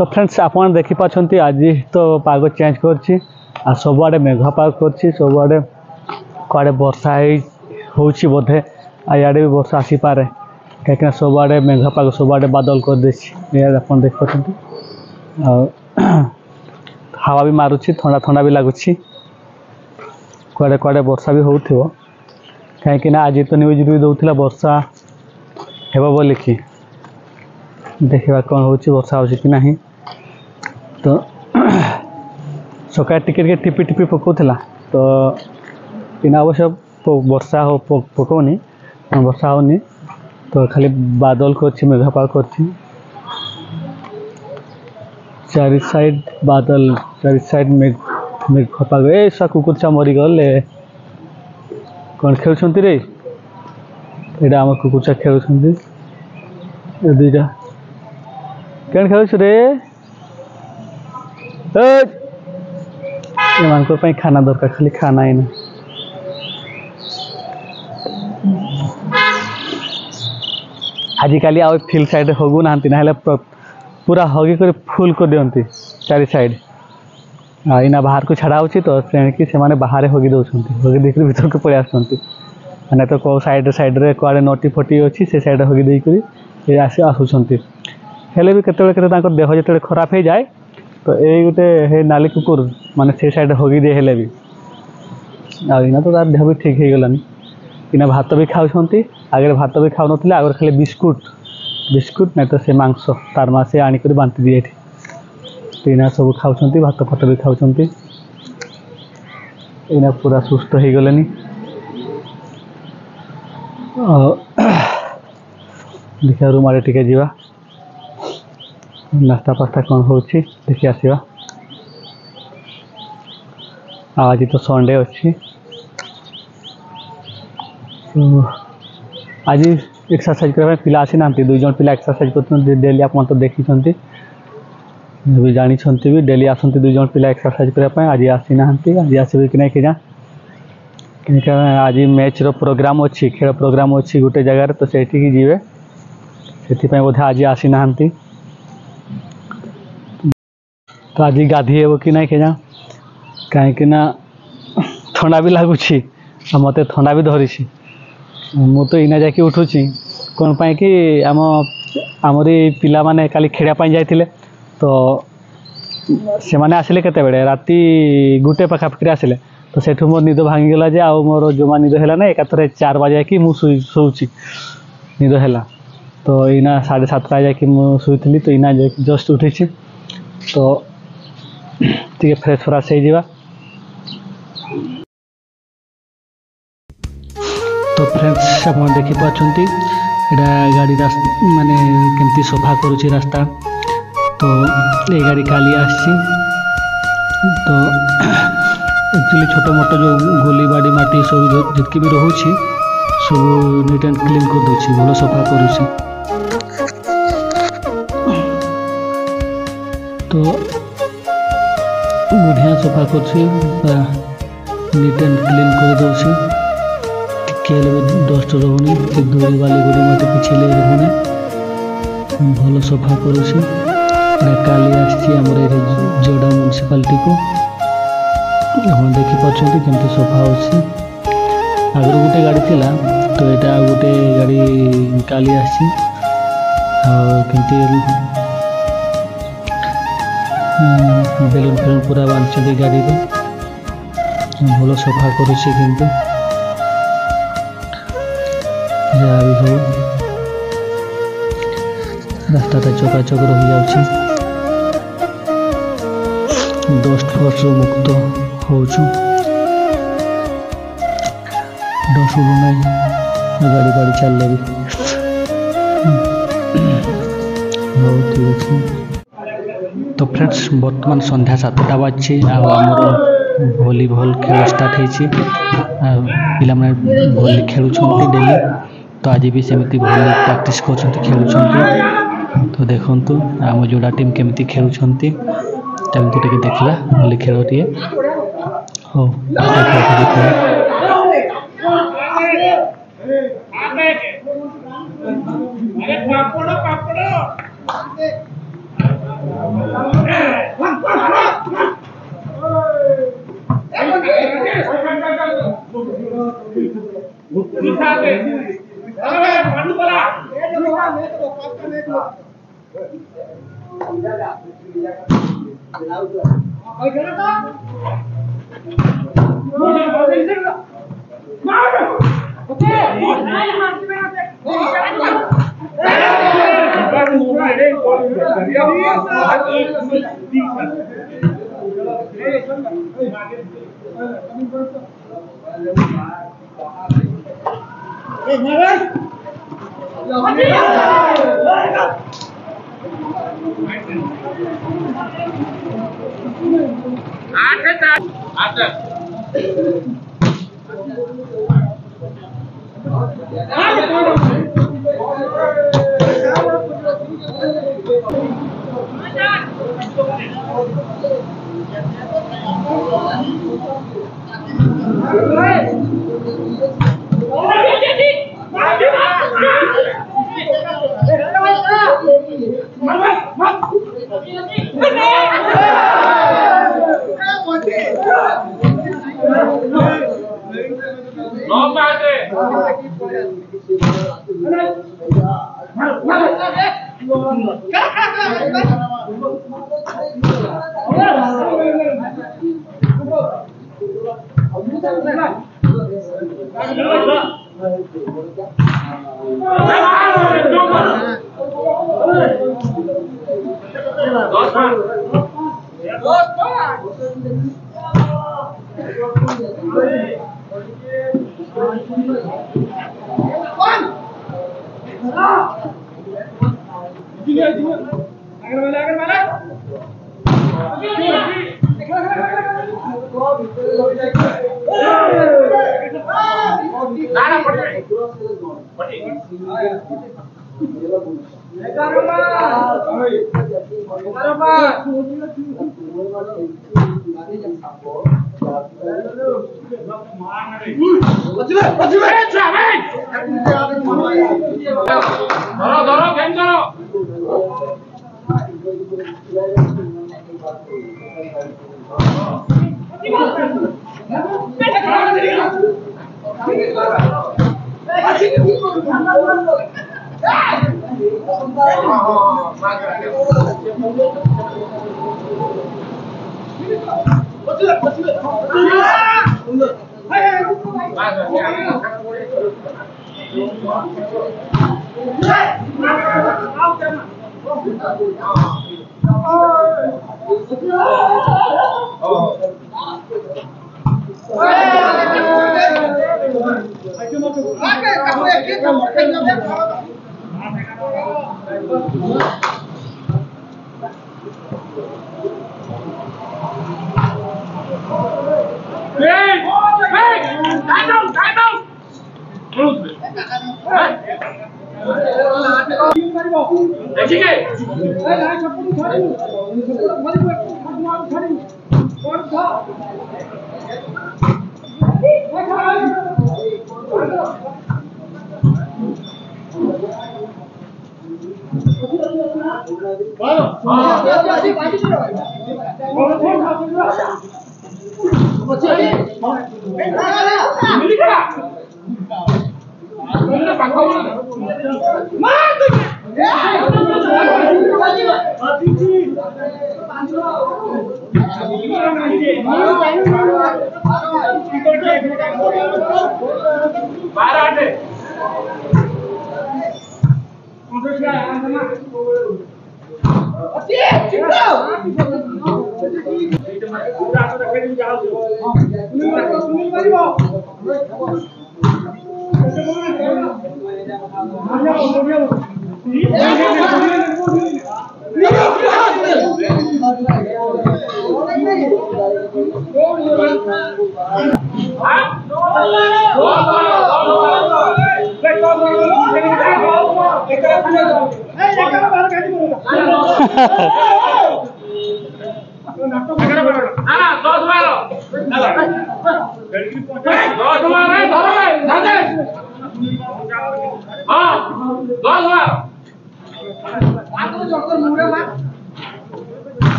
तो फ्रेंड्स आप देखिपार आज तो पाग चेंज कर सबुआड़े मेघ पाग कर सबुआड़े कड़े वर्षा होची बोधे आड़े भी वर्षा आसीपे कहीं सबुआड़े मेघ पाग सबुआड़े बादल कर देखिए हवा भी मारुची ठंडा ठंडा भी लगुच कड़े कड़े वर्षा भी हो कहीं आज तो न्यूज भी दौला वर्षा हेब बोलिकी देखा कौन हो वर्षा हो कि नहीं तो सका टिके टिपी टिपी पकाउला तो इना अवश्य वर्षा हो पकाउनी वर्षा होनी तो खाली बादल कर मेघ पाग कर चारि साइड बादल चारि साइड मेघ पाग ए कुकुर चा मरी गले कौन खेल रे यहाँ आम कुकुर चा खेल दुईटा क्या खेल रे एम खाना दरकार खाली खाना ही ना आजिकल आ फील्ड साइड हगु ना पूरा हगी कर फुल कर दिखती चारि साइड इना बाहर को छाड़ा होची तो तेणिकी से बाहर हगी दौरान हगी देकर भीतर को पलि आसना तो कौ साइड साइड रे कुआड़े नटी फटी अच्छी से साइड हगी देकर आसुँच हेले भी केते देह जो खराब हो जाए तो ये गोटे नाली कुकुर माने से साइड हगी दे हेले भी आना तो तार देह भी ठीक हो गलानी इना भात भी खाऊँच आगे भात भी खाऊ ना आगे खाली बिस्कुट बिस्कुट नहीं तो से मांस तार मासे आनिक बांटी दिए तो इना सब खाऊँ भात फात भी खाऊँ इना पूरा सुस्थ हो गले देखा रूम आड़े टिके जीवा नास्ता पास्ता कौन हो देखी आसवा आज तो संडे अच्छी तो आज एक्सरसाइज करने पिला आसी ना दुई जन पिला एक्सरसाइज कर डेली आप तो देखी भी जानी भी डेली आसती दुई जन पिला एक्सरसाइज करने आज आसी ना आज आसबे कि नहीं कि आज मैच रो प्रोग्राम अच्छी खेल प्रोग्राम अच्छी गोटे जगार तो से जीवे से बोधे आज आसी ना तो आज गाधी हे कि नहीं क्या कहीं ठंडा भी लगुच मत ठंडा भी धरी मु तो इना जाकि उठुची कौन पाई कि आमरी पिला माने काली खेड़ा जाइए तो से माने आसिले केते बेले राती गुटे पाखापाखि आसिले तो सेठू मोर निद भांगीगला जे आ मोर जमा निद है ना एकाथरे 4 बजे कि मुझे शोची निद है तो इना 7:30 जाकि शुई तो इना जस्ट उठी तो टे फ्रेश फ्राश हो तो फ्रेंड्स आप देखिपार यहाँ गाड़ी रास्ता माने केमती सफा करुच्ची रास्ता तो ये गाड़ी काली आसी तो एक्चुअली छोटो मोटो जो गोली बाड़ी माटी सब जितकी भी रोचे सब नीट एंड क्लीन कर दूसरी भल सफा करुच्ची तो बढ़िया सफा कर नीट एंड क्लीन कर दूसरी भी डस्ट रोनी धूली वाली गुड़ी मत पिछले रोनी भल सफा करुच्ची काली आमर जोड़ा म्यूनिसिपालिटी को आप देखिपार केमती सफा हो आगर गोटे गाड़ी थिला तो यहाँ गोटे गाड़ी काली आमती बेलून फेलून पूरा बांधि गाड़ी भल सफा करुच्ची किंतु जहाँ भी हो रास्ता चकाचक रही जाऊँ डस्ट फस्ट मुक्त हो डस्ट उड़ूना गाड़ी बाड़ी चल भी हाँ ठीक अच्छे तो फ्रेंड्स बर्तमान संध्या 7टा बाजी आमर भलीबल खेल स्टार्ट होती पिला भली खेलुंट डेली तो आज भी सेमती भली प्रैक्टिस कर खेलुं तो देखु आम जोड़ा टीम केमती खेलुंट टे देखा भली खेल टे हो